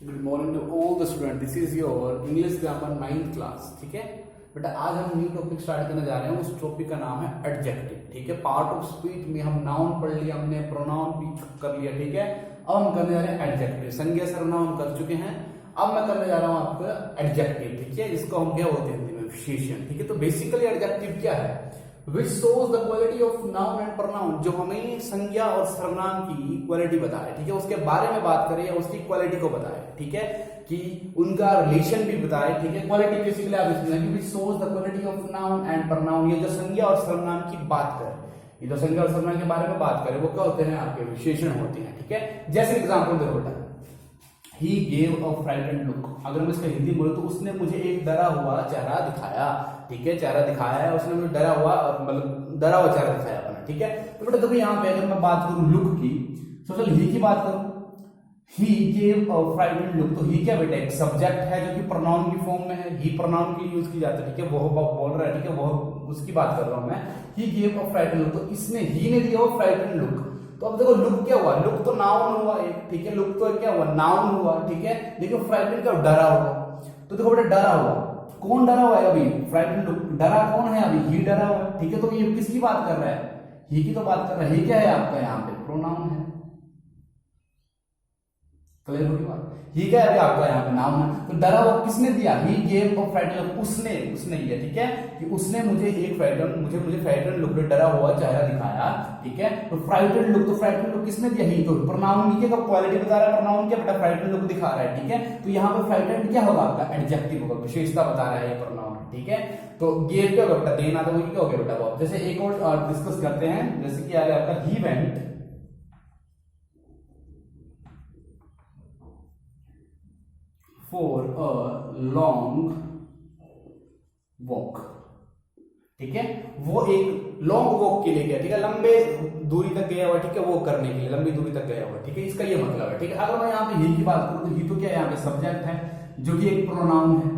Good morning to all the student. This is your English grammar 9th class. ठीक है बेटा, आज हम न्यू टॉपिक स्टार्ट करने जा रहे हैं। उस टॉपिक का नाम है एडजेक्टिव। ठीक है, पार्ट ऑफ स्पीच में हम नाउन पढ़ लिया, हमने प्रोनाउन भी कर लिया। ठीक है, अब हम करने जा रहे हैं एडजेक्टिव। संज्ञा सर्वनाम हम कर चुके हैं, अब मैं करने जा रहा हूं आपका एडजेक्टिव। ठीक है, इसको हम क्या बोलते हैं हिंदी में, विशेषण। ठीक है, तो बेसिकली एडजेक्टिव क्या है, which shows the quality of noun and pronoun, जो हमें संज्ञा और सर्वनाम की क्वालिटी बताए। ठीक है, उसके बारे में बात करें या उसकी क्वालिटी को बताए। ठीक है, कि उनका रिलेशन भी बताए। ठीक है, क्वालिटी बेसिकली आप इसमें which shows the quality of noun and pronoun, ये जो संज्ञा और सर्वनाम की बात करें, ये जो संज्ञा और सर्वनाम के बारे में बात करें, वो क्या होते हैं, आपके विशेषण होते हैं। ठीक है, जैसे एग्जाम्पल देखो बेटा, He gave a frightened look। अगर मैं इसका हिंदी बोलूं तो उसने मुझे एक डरा हुआ चेहरा दिखाया। ठीक है, चेहरा दिखाया है उसने, मुझे डरा हुआ, मतलब डरा हुआ चेहरा दिखाया अपना। ठीक है, तो बेटा देखो यहाँ पे अगर मैं बात करूं लुक की, तो चल ही की बात करूं, he gave a frightened look, तो ही क्या बेटा एक सब्जेक्ट है जो कि प्रोनाउन की फॉर्म में है, ही प्रोनाउन के लिए यूज की जाती है। ठीक है, वो बोल रहा है। ठीक है, वो उसकी बात कर रहा हूं मैं। he gave a frightened look, तो इसने ही ने दिया वो फ्राइटेंड लुक। तो अब देखो लुक क्या हुआ, लुक तो नाउन हुआ एक। ठीक है, लुक तो क्या हुआ, नाउन हुआ। ठीक है, देखो फ्राइटेंड क्या डरा हुआ, तो देखो बेटा डरा हुआ, कौन डरा हुआ है अभी, फ्राइटेंड लुक, डरा कौन है अभी, ही डरा हुआ है। ठीक है, तो ये किसकी बात कर रहा है, ही की तो बात कर रहा है। ही क्या है आपका यहाँ पे, प्रोनाउन है। क्लियर होगी बात, ही क्या है अभी आपका यहाँ पे नाउन है। तो डरा हुआ किसने दिया, he gave a frightened look, उसने दिया। ठीक है, कि उसने मुझे एक फ्राइटेंड लुक, डरा हुआ चेहरा दिखाया। ठीक है, तो फ्राइटेंड लुक किसने दिया, ही। तो प्रोनाउन की क्वालिटी बता रहा है, प्रोनाउन क्या बेटा फ्राइटेंड लुक दिखा रहा है। ठीक है, तो यहाँ पे फ्राइटेंड क्या होगा आपका, एडजेक्टिव होगा, विशेषता बता रहा है ये प्रोनाउन। ठीक है, तो गेव क्या होगा बेटा, देना, तो क्या हो गया बेटा वो। जैसे एक और डिस्कस करते हैं, जैसे कि आपका he went for a long walk. ठीक है, वो एक लॉन्ग वॉक के लिए गया। ठीक है, लंबे दूरी तक गया हुआ। ठीक है, वो करने के लिए लंबी दूरी तक गया हुआ। ठीक है, इसका ये मतलब है। ठीक है, अगर मैं यहाँ पे ही की बात करूं तो ही तो क्या है यहाँ पे सब्जेक्ट है जो कि एक प्रोनाउन है।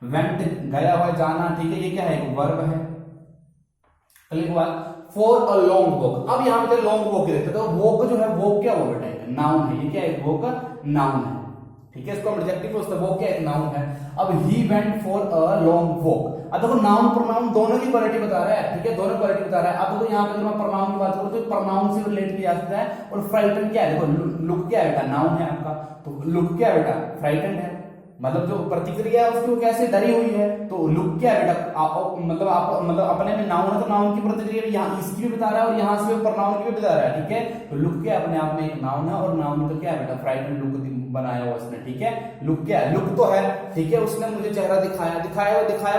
वेंट गया हुआ, जाना। ठीक है, ये क्या है, एक वर्ब है। क्लियर हुआ, फॉर अ लॉन्ग वॉक। अब यहाँ पे लॉन्ग वॉक देखते तो वॉक जो है, वॉक क्या हो बेटा, नाउन है। ये क्या है, वॉक नाउन है। ठीक है, इसको हम एडजेक्टिव उसका वो क्या एक नाउन है। अब he went for a long walk. अब देखो नाउन प्रोनाउन दोनों की क्वालिटी बता रहा है। ठीक है, दोनों क्वालिटी बता रहा है। अब देखो यहाँ पे अगर मैं प्रोनाउन की बात करूं तो प्रोनाउन से रिलेट किया जाता है। और फ्राइटन क्या है, देखो लुक क्या है बेटा, नाउन है आपका, तो लुक क्या है बेटा, फ्राइटन है, मतलब जो प्रतिक्रिया है उसकी वो कैसे डरी हुई है। तो लुक क्या है बेटा, मतलब अपने में नाउन है, तो नाउन की प्रतिक्रिया यहाँ इसकी भी बता रहा है और यहाँ से प्रोनाउन की भी बता रहा है। ठीक है, तो लुक क्या अपने आप में एक नाउन है, और नाउन का क्या है बेटा, फ्राइटन लुक बनाया हुआ उसने। ठीक है, लुक क्या है, लुक तो है। ठीक है, उसने मुझे चेहरा दिखाया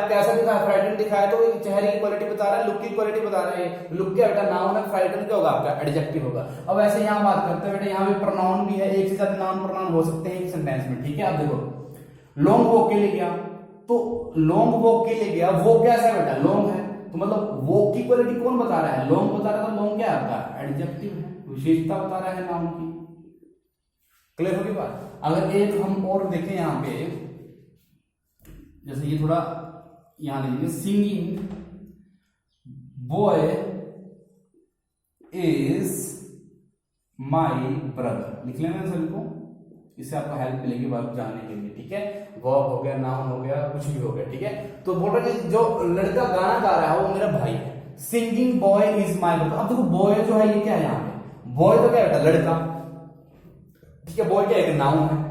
कैसा दिखाया, फ्राइटन दिखाया, तो चेहरे की क्वालिटी बता रहा है, लुक की क्वालिटी बता रहा है। लुक क्या बेटा, नाउन है, फ्राइटन क्या होगा आपका, एडजेक्टिव होगा। अब ऐसे यहाँ बात करते हैं बेटा, यहाँ पे प्रोनाउन भी है, एक से ज्यादा नाउन प्रोनाउन हो सकते हैं एक सेंटेंस में। ठीक है, अब देखो लॉन्ग वॉक के लिए गया, तो लॉन्ग वॉक के लिए गया, वो कैसा है बेटा, लॉन्ग है, तो मतलब वॉक की क्वालिटी कौन बता रहा है, लॉन्ग बता रहा है। तो लॉन्ग क्या है आपका, एडजेक्टिव है, विशेषता बता रहा है नाउन की। क्लियर होगी बात। अगर एक हम और देखें यहाँ पे, जैसे ये थोड़ा यहां देखेंगे, singing boy is my brother, लिख लेना सभी को, इससे आपको हेल्प मिलेगी वर्ब जानने के लिए। ठीक है, वर्ब हो गया, नाउन हो गया, कुछ भी हो गया। ठीक है, तो बोल रहे हैं जो लड़का गाना गा रहा है वो मेरा भाई है। Singing boy is my brother. अब देखो बॉय जो है ये क्या है यहाँ पे, बॉय तो क्या बेटा, लड़का। ठीक है, बॉय क्या एक नाउन है।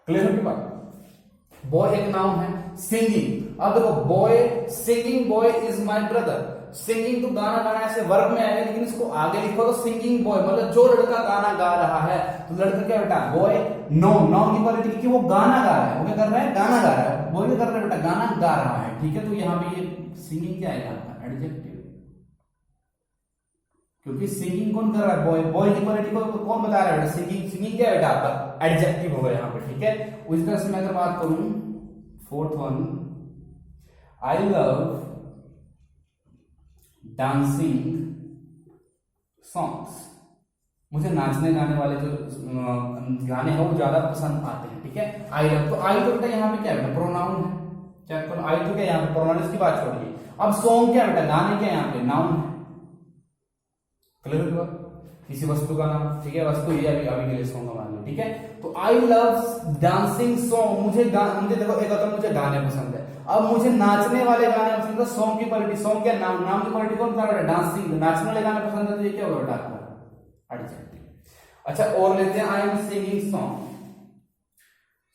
क्लियर होगी बात, बॉय एक नाउन है। सिंगिंग, अब देखो boy, singing boy is my brother. Singing तो गाना गाना ऐसे वर्ब में आएगा, लेकिन इसको आगे लिखो तो सिंगिंग बॉय, मतलब जो लड़का गाना गा रहा है। तो लड़का क्या बेटा, बॉय नाउन की क्वालिटी की वो गाना गा रहा है, वो क्या कर रहा है, गाना गा रहा है। बॉय क्या कर रहा है बेटा, गाना गा रहा है। ठीक है, तो यहाँ पे ये सिंगिंग क्या है आपका, एडजेक्टिव, क्योंकि सिंगिंग कौन कर रहा है, बॉय। बॉय की क्वालिटी को कौन बता रहा है बेटा, सिंगिंग क्या है बेटा आपका, एडजेक्टिव होगा यहाँ पे। ठीक है, उस तरह से मैं अगर बात करूं, fourth one, I love dancing songs, मुझे नाचने गाने वाले जो गाने हैं वो ज्यादा पसंद आते हैं। ठीक है, आई लव, तो आई तो बेटा यहाँ पे क्या है, प्रोनाउन है। चेक करो, आई तो क्या यहाँ पे प्रोनाउन, इसकी बात छोड़िए। अब सॉन्ग क्या बेटा, गाने क्या यहाँ पे, नाउन है। क्लियर हुआ, किसी वस्तु का नाम, ठीक है, वस्तु ये अभी अभी के लिए सॉन्ग मान लो, ठीक है। तो आई लव डांसिंग सॉन्ग, मुझे देखो एक होता मुझे गाने पसंद है, अब मुझे नाचने वाले गाने पसंद है। सॉन्ग की क्वालिटी, सॉन्ग क्या नाम, नाम की क्वालिटी कौन बता रहा है, डांसिंग, नाचने वाले गाने पसंद है, तो ये क्या होगा, एडजेक्टिव। अच्छा और लेते हैं, I am singing song,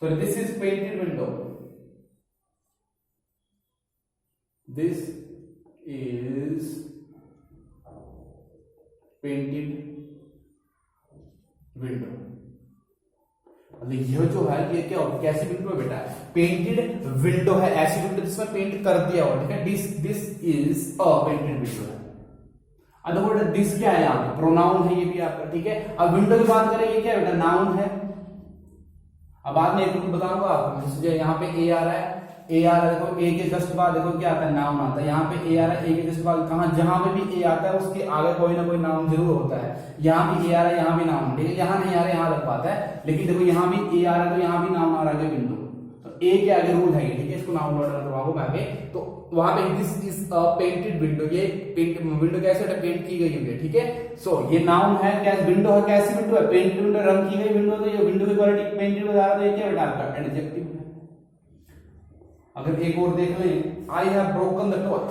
so this is painted window, this is painted window. मतलब यह जो है ये क्या होगा, कैसी विंडो है बेटा, पेंटेड विंडो है, ऐसी विंडो जिसमें पेंट कर दिया हो, ठीक है। This is a painted window है। अदरवाइज दिस क्या है, यहाँ पे प्रोनाउन है ये भी आपका, ठीक है। अब विंडो की बात करें, ये क्या है बेटा, नाउन है। अब बाद में एक बताऊंगा आपको, जैसे यहाँ पे ए आ रहा है, ए आ रहा है, देखो ए के जस्ट बाद देखो क्या आता है, नाउन आता है। यहाँ पे ए आ रहा है, ए के जस्ट बाद कहां, जहां पे भी ए आता है उसके आगे कोई ना कोई नाउन जरूर होता है। यहाँ भी ए आ रहा है, यहाँ भी नाउन, ठीक है, यहाँ नहीं आ रहा है, यहाँ लग पाता है, लेकिन देखो यहाँ भी ए आ रहा है तो यहाँ भी नाउन आ रहा है विंडो, तो ए के आगे रूल है, ठीक है, इसको नाउन ऑर्डर करवाऊंगा आगे। तो वहां पे this is a painted window, ये पेंट विंडो कैसे पेंट की गई है, ठीक है। सो ये नाउन है, क्या विंडो है, कैसी विंडो है, पेंटेड विंडो, रंग की गई विंडो, तो ये विंडो की क्वालिटी पेंटेड बता रहा है, तो ये क्या बेटा आपका एडजेक्टिव है। अगर एक और देख लें, I have broken the toy,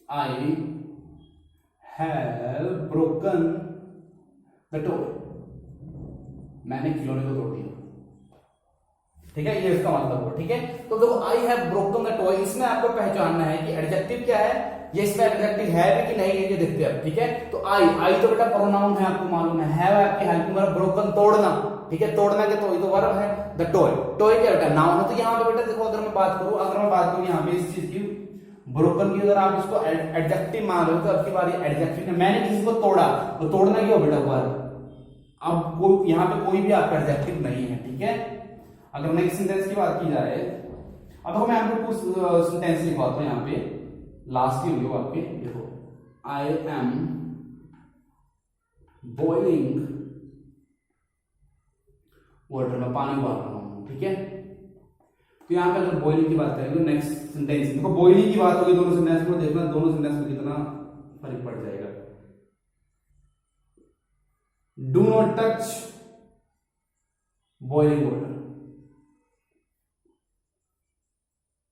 I have broken the toy, मैंने खिलौने को तोड़ दिया, ठीक है, ये इसका मतलब हुआ, ठीक है। तो देखो I have broken the toy, इसमें आपको पहचानना है कि एडजेक्टिव क्या है, ये इसमें एडजेक्टिव है भी कि नहीं है, ये देखते हैं, ठीक है। तो आई तो बेटा प्रोनाउन है, आपको मालूम है, हैव आपकी हेल्प में, ब्रोकन तोड़ना, ठीक है, तोड़ना के तो वर्ब है, द टॉय, टॉय क्या बेटा नाउन है। तो यहाँ पे बेटा देखो अगर मैं बात करूं यहाँ पे इस चीज की ब्रोकन की, अगर आप इसको एडजेक्टिव मान रहे हो तो आपकी बारी एडजेक्टिव, मैंने किसी को तोड़ा, तो तोड़ना क्या हो बेटा वर्ब। अब कोई यहाँ पे कोई भी आपका एडजेक्टिव नहीं है, ठीक है। अगर नेक्स्ट सेंटेंस की बात की जाए, अब मैं आपको कुछ सेंटेंस लिखवाता हूं, यहाँ पे लास्ट की वीडियो आपके देखो, आई एम बॉइलिंग वाटर, में पानी उबाल रहा हूं, ठीक है। तो यहां पे अगर बॉइलिंग की बात करेंगे, नेक्स्ट सेंटेंस देखो बॉइलिंग की बात होगी, दोनों सेंटेंस को देखना, दोनों सेंटेंस में कितना फर्क पड़ जाएगा। Do not touch boiling water,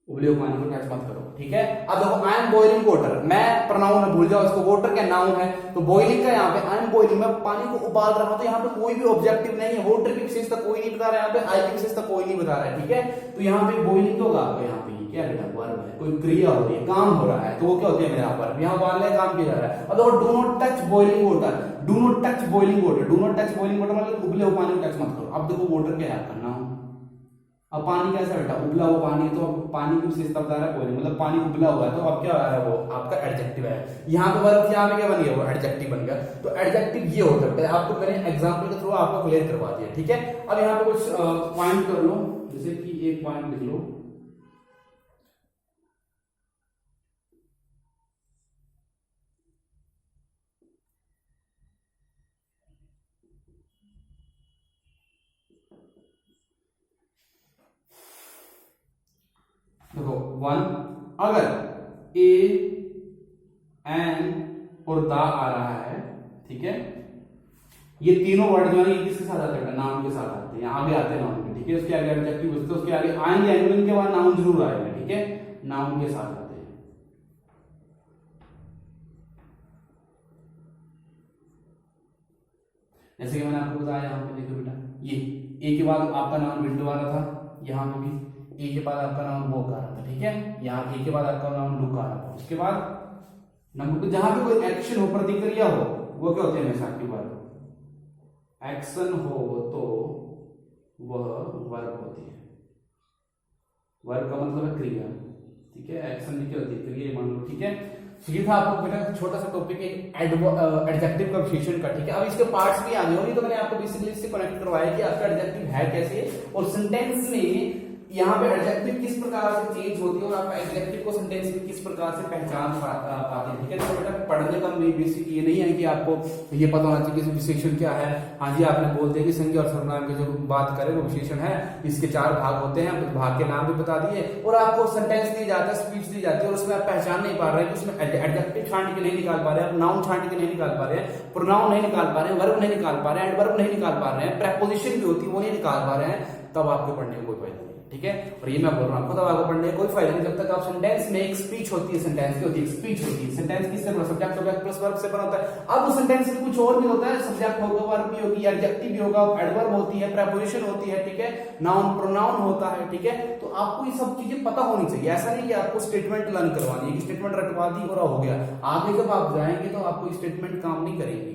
उबले हुए पानी को टच मत करो, ठीक है। अब देखो आई एम बॉइलिंग वाटर, मैं प्रोनाउन है, भूल जाओ इसको, वाटर क्या नाउन है, तो बॉइलिंग का यहाँ पे आई एम बॉइलिंग, मैं पानी को उबाल रहा हूं, तो यहाँ पे कोई भी ऑब्जेक्टिव नहीं है, वाटर की विशेषता कोई नहीं बता रहा है, यहाँ पे आई की विशेषता कोई नहीं बता रहा है, ठीक है। तो यहाँ पे बॉइलिंग होगा आपको, यहाँ पे क्या बेटा वर्ब है, कोई क्रिया हो रही है, काम हो रहा है, तो वो क्या होती है मेरा वर्ब, यहाँ उबालने का काम किया जा रहा है। अब देखो do not touch boiling water, do not touch boiling water, do not touch boiling water मतलब उबले हुए पानी को टच मत करो। अब देखो वाटर क्या है आपका नाउन, अब पानी कैसा बेटा उबला हुआ पानी, तो पानी की विशेषता बता रहा है बॉइलिंग, मतलब पानी उबला हुआ है, तो अब क्या आ रहा है वो आपका एडजेक्टिव है। यहाँ पे वर्ब, यहाँ पे क्या बन गया, वो एडजेक्टिव बन गया। तो एडजेक्टिव ये होता है, आपको मैंने एग्जांपल के थ्रू आपको क्लियर करवा दिया, ठीक है। अब यहाँ पे कुछ पॉइंट कर लो, जैसे कि एक पॉइंट लिख लो, देखो वन, अगर ए एन और दा आ रहा है, ठीक है, ये तीनों वर्ड जो है ये किसके साथ आते हैं, नाउन के साथ आते हैं, यहाँ भी आते हैं नाउन के, ठीक है। उसके आगे एडजेक्टिव बचते हैं, उसके आगे आएंगे, एंगल के बाद नाउन जरूर आएगा, ठीक है, नाउन के साथ आते हैं। जैसे कि मैंने आपको बताया, यहाँ पे देखो बेटा, ये ए के बाद आपका नाउन विंडो आ रहा था, यहाँ पे भी ए के बाद आपका नाउन वॉक आ रहा था, ठीक है, यहाँ ए के बाद आपका नाउन लुक आ रहा था। उसके बाद नंबर 2, जहां पे कोई एक्शन हो, प्रतिक्रिया हो, वो क्या होते हैं हमेशा आपकी वर्ब, एक्शन हो तो वह वर्ब होती है, वर्ब का मतलब है क्रिया, ठीक है, एक्शन भी क्या होती है, क्रिया मान लो, ठीक है। ये था आपको बेटा छोटा सा टॉपिक एडजेक्टिव का विशेषण का, ठीक है। अब इसके पार्ट्स भी आने होंगे, तो मैंने आपको बेसिकली इससे कनेक्ट करवाया कि आपका एडजेक्टिव है कैसे, और सेंटेंस में यहाँ पे एडजेक्टिव किस प्रकार से चेंज होती है और आप एडजेक्टिव को सेंटेंस में किस प्रकार से पहचान पाते हैं, ठीक है। तो बेटा पढ़ने का बेसिक ये नहीं है कि आपको ये पता होना चाहिए कि विशेषण क्या है। हाँ जी, आपने बोल दिया कि संज्ञा और सर्वनाम की जो बात करें वो विशेषण है, इसके 4 भाग होते हैं, भाग के नाम भी बता दिए और आपको सेंटेंस दी जाता है, स्पीच दी जाती है और उसमें आप पहचान नहीं पा रहे हैं कि उसमें एडजेक्टिव छांट के नहीं निकाल पा रहे हैं, नाउन छांट के नहीं निकाल पा रहे हैं, प्रोनाउन नहीं निकाल पा रहे हैं, वर्ब नहीं निकाल पा रहे हैं, एडवर्ब नहीं निकाल पा रहे हैं, प्रेपोजिशन जो होती है वो नहीं निकाल पा रहे हैं, तब आपके पढ़ने में कोई फायदा नहीं, ठीक है। और ये मैं बोल रहा हूँ आपको, तब आपको पढ़ने में कोई फायदा नहीं जब तक आप सेंटेंस में एक स्पीच होती है, सेंटेंस की होती है, स्पीच होती है। सेंटेंस किससे बना, सब्जेक्ट ऑब्जेक्ट प्लस वर्ब से बना होता है। अब सेंटेंस में कुछ और भी होता है, सब्जेक्ट होगा, वर्ब भी होगी, एडजेक्टिव भी होगा, एडवर्ब होती है, प्रेपोजिशन होती है, ठीक है, नाउन प्रोनाउन होता है, ठीक है। तो आपको ये सब चीजें पता होनी चाहिए। ऐसा नहीं कि आपको स्टेटमेंट लर्न करवानी है कि स्टेटमेंट रटवा दी और हो गया, आगे जब आप जाएंगे तो आपको स्टेटमेंट काम नहीं करेंगे,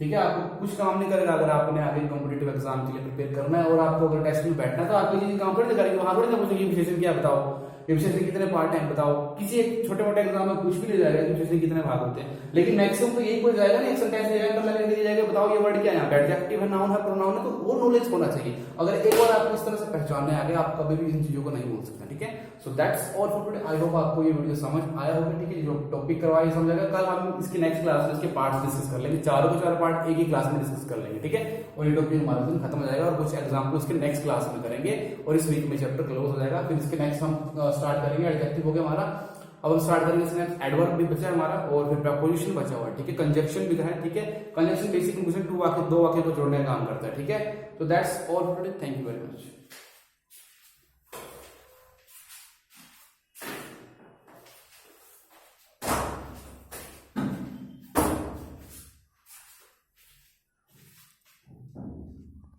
ठीक है। आपको कुछ काम नहीं करेगा अगर आपने आगे कॉम्पिटिटिव एग्जाम के लिए प्रिपेयर करना है और आपको अगर टेस्ट में बैठना है तो आपको ये काम थोड़ी करेंगे, वहां थोड़ी ना पूछेंगे विशेषण क्या बताओ, ये विशेषण कितने पार्ट हैं बताओ। किसी एक छोटे मोटे एग्जाम में कुछ भी नहीं जाएगा कि विशेषण कितने भाग होते हैं, लेकिन मैक्सिमम तो यही कोई जाएगा ना, एक सेंटेंस दिया जाएगा, बताओ ये वर्ड क्या है, यहाँ एडजेक्टिव है, नाउन है, प्रोनाउन है, तो वो नॉलेज होना चाहिए। अगर एक बार आपको इस तरह से पहचानने आ गया, आप कभी भी इन चीजों को नहीं बोल सकते, ठीक है। So that's all for today. I hope आपको ये वीडियो समझ आया होगा, ठीक है। जो टॉपिक करवाया समझ आएगा, कल हम इसकी नेक्स्ट क्लास में इसके पार्ट्स डिस्कस कर लेंगे, चारों के 4 पार्ट एक ही क्लास में डिस्कस कर लेंगे, ठीक है। और ये टॉपिक हमारा दिन खत्म हो जाएगा और कुछ एग्जाम्पल उसके नेक्स्ट क्लास में करेंगे और इस वीक में चैप्टर क्लोज हो जाएगा। फिर इसके नेक्स्ट हम स्टार्ट करेंगे, एडजेक्टिव हो गया हमारा, अब हम स्टार्ट करेंगे इसमें एडवर्ब भी बचा है हमारा और फिर प्रीपोजिशन बचा हुआ है, ठीक है। कंजक्शन भी है, ठीक है। कंजक्शन बेसिक दो वाक्य को जोड़ने का काम करता है, ठीक है। तो that's all for today, thank you very much.